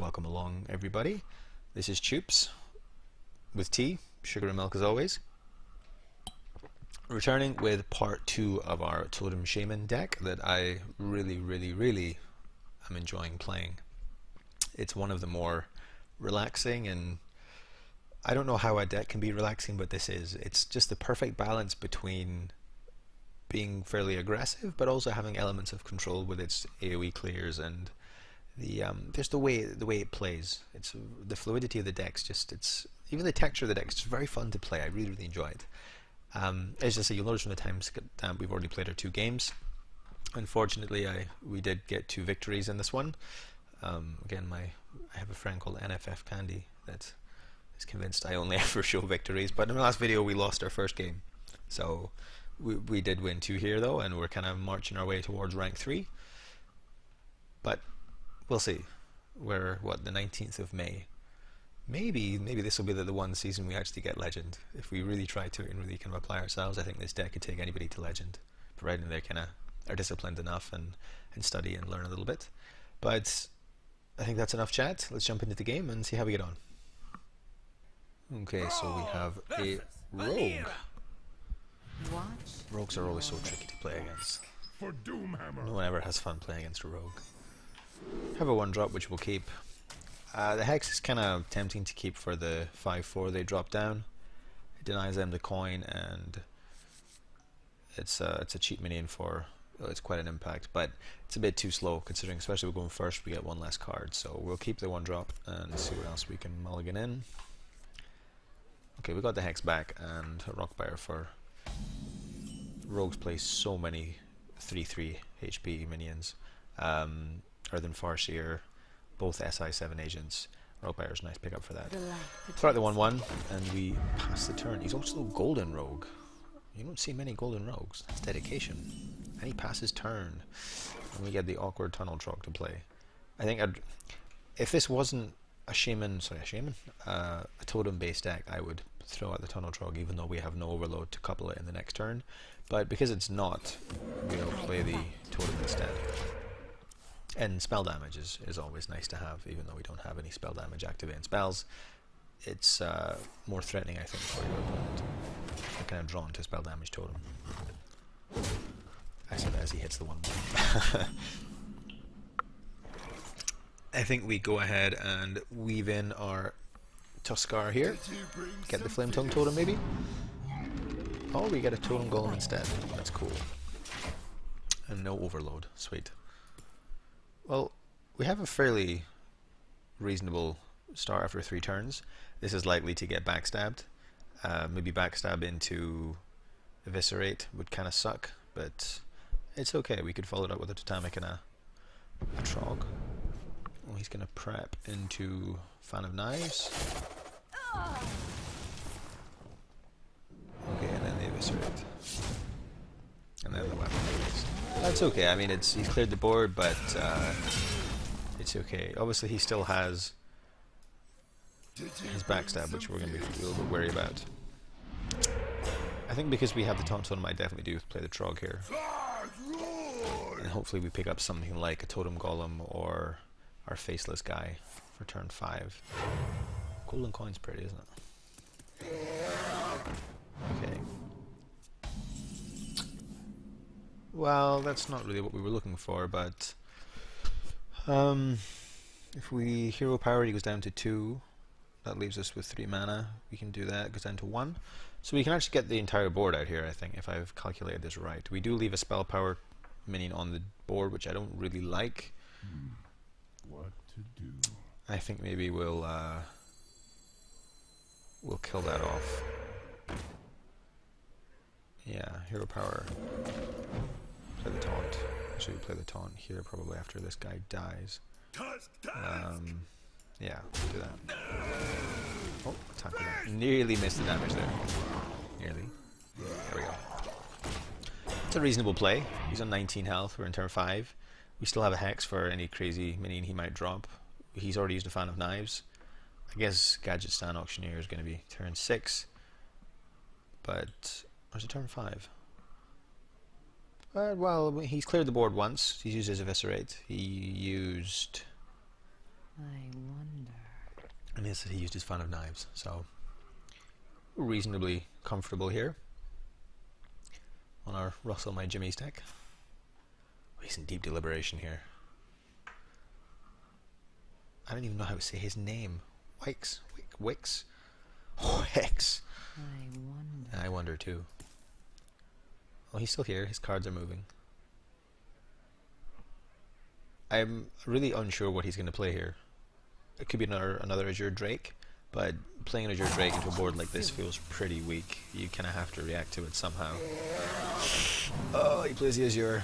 welcome along everybody. This is Choops with tea, sugar and milk as always. Returning with part 2 of our Totem Shaman deck that I really am enjoying playing. It's one of the more relaxing, and I don't know how a deck can be relaxing, but this is. It's just the perfect balance between being fairly aggressive but also having elements of control with its AoE clears and the just the way it plays. It's the fluidity of the decks. It's even the texture of the decks. It's very fun to play. I really enjoy it. As I say, you'll notice from the time we've already played our 2 games. Unfortunately, we did get 2 victories in this one. Again, I have a friend called NFF Candy that is convinced I only ever show victories. But in the last video, we lost our first game, so we did win 2 here though, and we're kind of marching our way towards rank 3. But we'll see. We're the 19th of May. Maybe this will be the one season we actually get legend. If we really try to and really kind of apply ourselves, I think this deck could take anybody to legend, providing they kind of are disciplined enough and study and learn a little bit. But I think that's enough chat. Let's jump into the game and see how we get on. Okay, so we have a rogue. Rogues are always so tricky to play against. No one ever has fun playing against a rogue. Have a 1-drop which we'll keep. The Hex is kind of tempting to keep for the 5/4 they drop down. It denies them the coin, and it's a cheap minion for. Well, it's quite an impact, but it's a bit too slow considering, especially we're going first, we get 1 less card. So we'll keep the 1-drop and see what else we can mulligan in. Okay, we got the Hex back and a Rockbire for. Rogues play so many 3/3 HP minions. Earthen Farseer, both SI7 agents. Roguebire's nice pickup for that. Throw out the 1/1 and we pass the turn. He's also a golden rogue. You don't see many golden rogues. That's dedication. And he passes turn. And we get the awkward tunnel trog to play. I think if this wasn't a totem based deck, I would throw out the tunnel trog even though we have no overload to couple it in the next turn. But because it's not, we'll play the totem instead. And spell damage is always nice to have, even though we don't have any spell damage activating spells. It's more threatening, I think, for your opponent. I'm kind of drawn to spell damage totem. I said as he hits the 1/1. I think we go ahead and weave in our Tuskar here. Get the Flame Tongue Totem maybe? Oh, we get a Totem Golem instead. That's cool. And no overload. Sweet. Well, we have a fairly reasonable start after 3 turns. This is likely to get backstabbed. Maybe backstab into Eviscerate would kind of suck, but it's okay. We could follow it up with a Totemic and a Trog. Oh, he's going to prep into Fan of Knives. Okay, and then the Eviscerate. And then the weapon. That's okay. I mean, he's cleared the board, but it's okay. Obviously, he still has his backstab, which we're going to be a little bit wary about. I think because we have the Taunt Totem, I definitely do play the Trog here. And hopefully we pick up something like a Totem Golem or our Faceless guy for turn 5. Golden coin's pretty, isn't it? Okay. Well, that's not really what we were looking for, but if we hero power, he goes down to 2. That leaves us with 3 mana. We can do that. It goes down to 1. So we can actually get the entire board out here, I think, if I've calculated this right. We do leave a spell power minion on the board, which I don't really like. What to do? I think maybe we'll kill that off. Yeah, hero power. Play the taunt. Actually, we play the taunt here probably after this guy dies. Yeah, do that. Oh, attack with that. Nearly missed the damage there. Nearly. There we go. It's a reasonable play. He's on 19 health. We're in turn 5. We still have a Hex for any crazy minion he might drop. He's already used a Fan of Knives. I guess Gadget Stand Auctioneer is going to be turn 6. But, or is it turn 5? Well, he's cleared the board once. He's used his Eviscerate. He used... And he said he used his fan of knives, so reasonably comfortable here on our Russell My Jimmy's deck. He's in deep deliberation here. I don't even know how to say his name. Wix? Wix. I wonder too. Oh, he's still here. His cards are moving. I'm really unsure what he's going to play here. It could be another Azure Drake, but playing an Azure Drake into a board like this feels pretty weak. You kind of have to react to it somehow. Oh, he plays the Azure.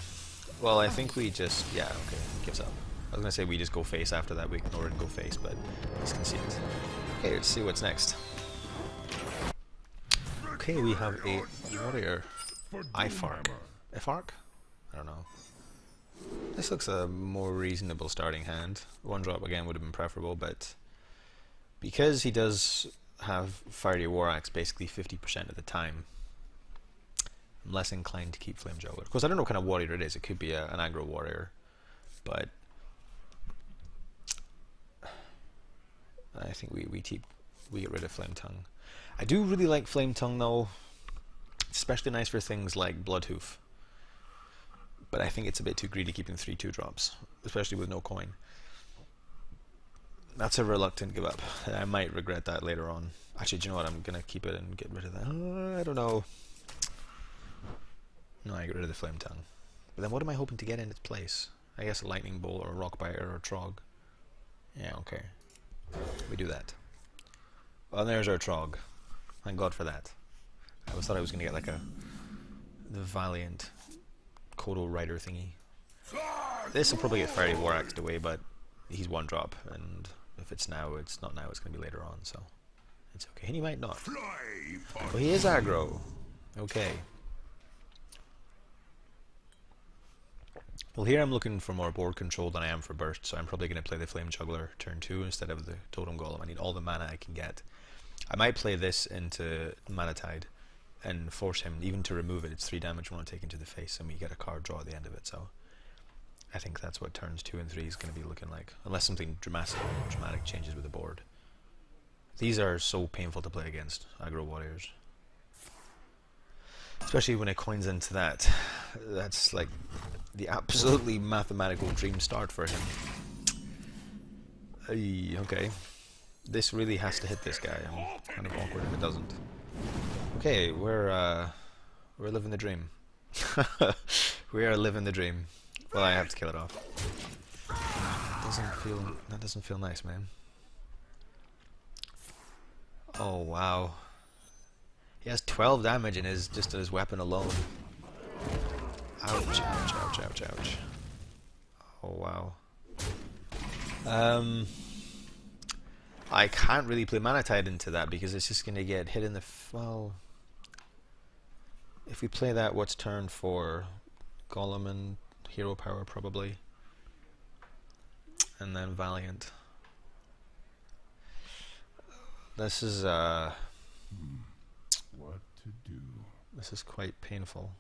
Well, I think we just... yeah, okay, gives up. I was going to say we just go face after that. We ignore it and go face, but he's conceded. Okay, let's see what's next. Okay, we have a warrior. Ifark. Ifark? I don't know. This looks a more reasonable starting hand. One drop again would have been preferable, but because he does have Fiery War Axe basically 50% of the time, I'm less inclined to keep Flame Juggler. Of course, I don't know what kind of warrior it is. It could be an aggro warrior, but I think we get rid of Flame Tongue. I do really like Flame Tongue though. It's especially nice for things like Bloodhoof. But I think it's a bit too greedy keeping 3 2-drops, especially with no coin. That's a reluctant give up. I might regret that later on. Actually, do you know what? I'm going to keep it and get rid of that. I don't know. No, I get rid of the Flame Tongue. But then what am I hoping to get in its place? I guess a Lightning Bolt or a Rock Biter or a Trog. Yeah, okay. We do that. Well, there's our Trog. Thank God for that. I always thought I was going to get like the Valiant Kodo Rider thingy. This will probably get Fiery War Axed away, but he's 1 drop, and if it's now, it's not now, it's going to be later on, so it's okay. And he might not. Well, he is aggro. Okay. Well, here I'm looking for more board control than I am for burst, so I'm probably going to play the Flame Juggler turn 2 instead of the Totem Golem. I need all the mana I can get. I might play this into Mana Tide and force him even to remove it. It's 3 damage when I take into the face, and we get a card draw at the end of it. So I think that's what turns 2 and 3 is going to be looking like, unless something dramatic changes with the board. These are so painful to play against aggro warriors, especially when it coins into that. That's like the absolutely mathematical dream start for him. Okay, this really has to hit this guy. I'm kind of awkward if it doesn't. Okay, we're living the dream. We are living the dream. Well, I have to kill it off. That doesn't feel nice, man. Oh wow. He has 12 damage in just in his weapon alone. Ouch, ouch, ouch, ouch, ouch. Oh wow. I can't really play Mana Tide into that because it's just going to get hit in the... well... if we play that, what's turn for? Golem and Hero Power, probably. And then Valiant. This is, What to do? this is quite painful.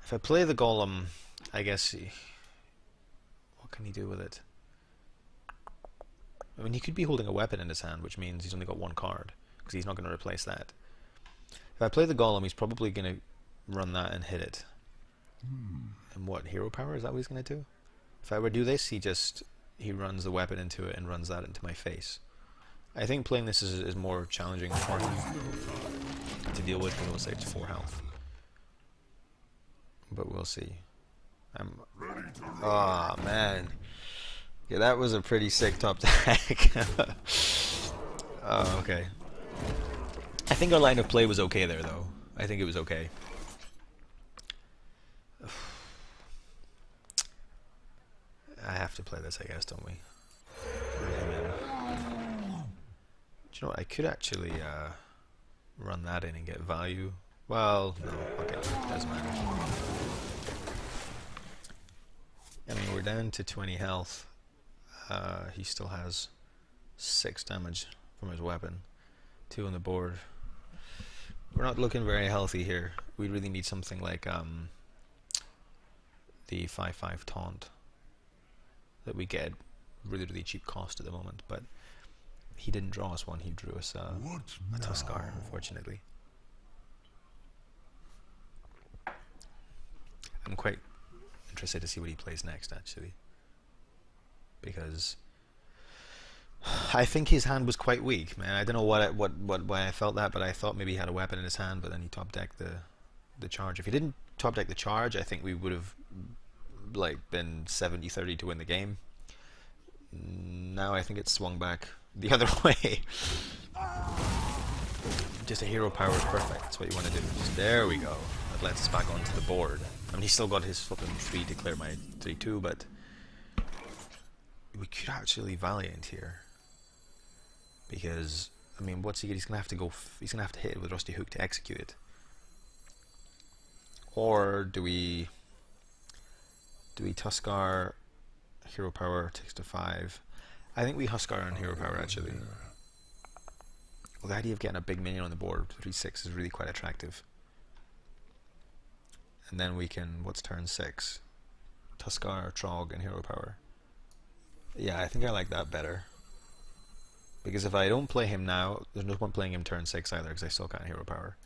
If I play the Golem, I guess... what can he do with it? I mean, he could be holding a weapon in his hand, which means he's only got 1 card, because he's not going to replace that. If I play the Golem, he's probably going to run that and hit it. And what, Hero Power? Is that what he's going to do? If I were to do this, he runs the weapon into it and runs that into my face. I think playing this is more challenging for him to deal with, because it'll say it's 4 health. But we'll see. Oh, man. Yeah, that was a pretty sick top tag. Oh, okay. I think our line of play was okay there, though. I think it was okay. I have to play this, I guess, don't we? Do you know what? I could actually run that in and get value. Well, no, okay, doesn't matter. I mean, we're down to 20 health. He still has 6 damage from his weapon. 2 on the board. We're not looking very healthy here. We really need something like the 5/5 taunt that we get really cheap cost at the moment. But he didn't draw us one, he drew us a Tuskar, unfortunately. I'm quite interested to see what he plays next, actually. Because I think his hand was quite weak, man. I don't know why I felt that, but I thought maybe he had a weapon in his hand, but then he top decked the charge. If he didn't top deck the charge, I think we would have like been 70-30 to win the game. Now I think it's swung back the other way. Just a hero power is perfect. That's what you want to do. Just, there we go. That lets us back onto the board. I mean, he's still got his flipping 3 to clear my 3-2, but we could actually Valiant here. Because, I mean, what's he? He's gonna have to go. He's gonna have to hit it with Rusty Hook to execute it. Or do we Tuskar hero power takes to 5? I think we Huskar on hero power actually. Well, the idea of getting a big minion on the board 3/6 is really quite attractive. And then we can, what's turn 6? Tuskar, Trog, and hero power. Yeah, I think I like that better. Because if I don't play him now, there's no point playing him turn 6 either, because I still can't hero power.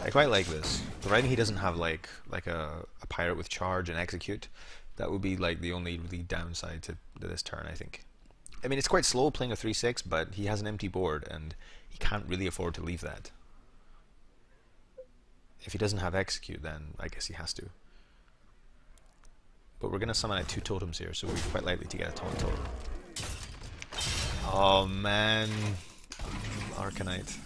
I quite like this. Providing he doesn't have like a pirate with charge and execute, that would be like the only really downside to this turn, I think. I mean, it's quite slow playing a 3/6, but he has an empty board, and he can't really afford to leave that. If he doesn't have execute, then I guess he has to. But we're going to summon out 2 totems here, so we're quite likely to get a taunt totem. Oh man, Arcanite.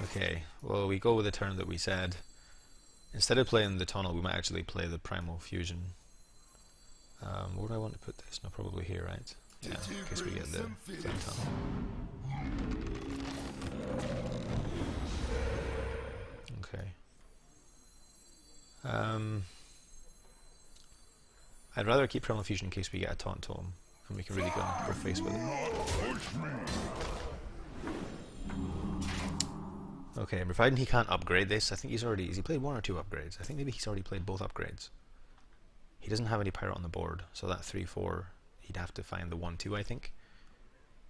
Okay, well we go with the turn that we said. Instead of playing the tunnel, we might actually play the Primal Fusion. Where do I want to put this? No, probably here, right? Yeah, in case we get the flame tunnel. Okay. I'd rather keep Primal Fusion in case we get a taunt totem, and we can really go in our face with it. Okay, providing he can't upgrade this, I think he's already... Has he played 1 or 2 upgrades? I think maybe he's already played both upgrades. He doesn't have any pirate on the board, so that 3/4, he'd have to find the 1/2, I think.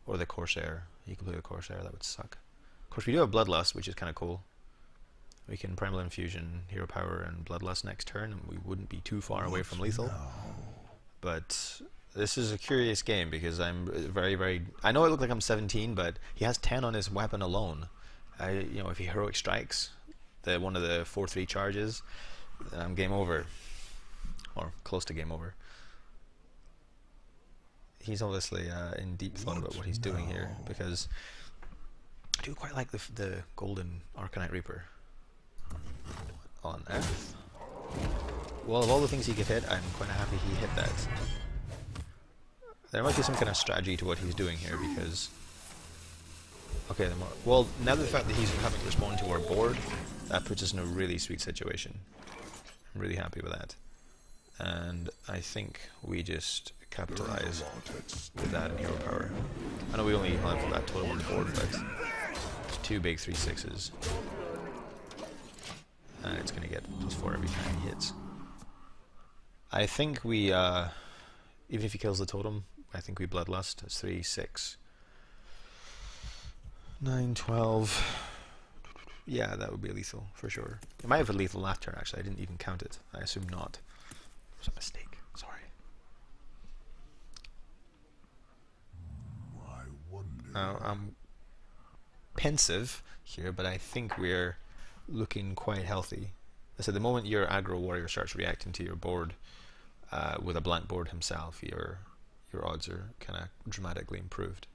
Or the Corsair. He could play the Corsair, that would suck. Of course, we do have Bloodlust, which is kind of cool. We can Primal Infusion, Hero Power, and Bloodlust next turn, and we wouldn't be too far away from lethal. But this is a curious game, because I'm very... I know I look like I'm 17, but he has 10 on his weapon alone. You know, if he Heroic Strikes, one of the 4/3 charges, I'm game over. Or close to game over. He's obviously in deep thought about what he's doing here, because I do quite like the golden Arcanite Reaper on Earth. Well, of all the things he could hit, I'm quite happy he hit that. There might be some kind of strategy to what he's doing here, because... Okay, well, now the fact that he's having to respond to our board, that puts us in a really sweet situation. I'm really happy with that. And I think we just capitalize with that in hero power. I know we only have that total on the board, but it's 2 big 3/6s. And it's going to get +4 every time he hits. I think we, even if he kills the totem, I think we Bloodlust. It's 3, 6, 9, 12. Yeah, that would be lethal, for sure. It might have a lethal last turn, actually. I didn't even count it. I assume not. It was a mistake. Sorry. I wonder. Now, I'm pensive here, but I think we're looking quite healthy. So the moment your aggro warrior starts reacting to your board with a blank board himself, your odds are kind of dramatically improved.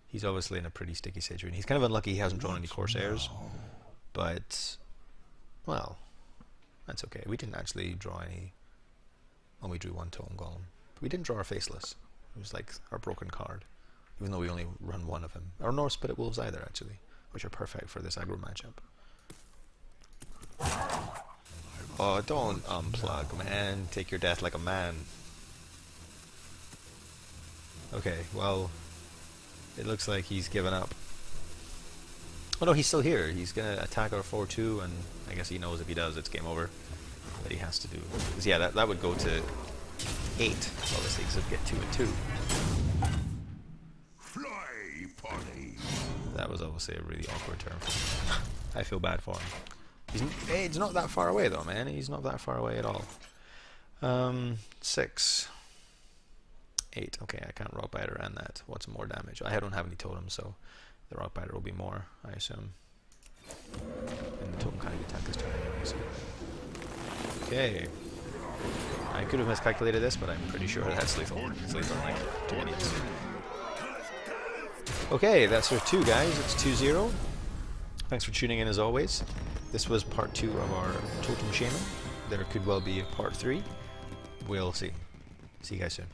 He's obviously in a pretty sticky situation. He's kind of unlucky he hasn't drawn any Corsairs, but, well, that's okay. We didn't actually draw any... Well, we drew 1 Totem Golem. But we didn't draw our Faceless. It was like our broken card, even though we only run 1 of him. Or nor Spirit Wolves either, actually, which are perfect for this aggro matchup. Oh, don't unplug, man. Take your death like a man. Okay, well... It looks like he's given up. Oh no, he's still here. He's gonna attack our 4/2, and I guess he knows if he does, it's game over. But he has to do. Because yeah, that would go to 8, obviously, because it'd get 2 and 2. That was obviously a really awkward turn for him. I feel bad for him. He's not that far away though, man. He's not that far away at all. 6. 8. Okay, I can't Rock Biter and that. What's more damage? I don't have any totems, so the Rock Biter will be more, I assume. And the totem can't attack this turn anyway, so. Okay. I could have miscalculated this, but I'm pretty sure that's lethal. It's lethal like 2 idiots. Okay, that's our 2, guys. It's 2-0. Thanks for tuning in as always. This was part 2 of our Totem Shaman. There could well be a part 3. We'll see. See you guys soon.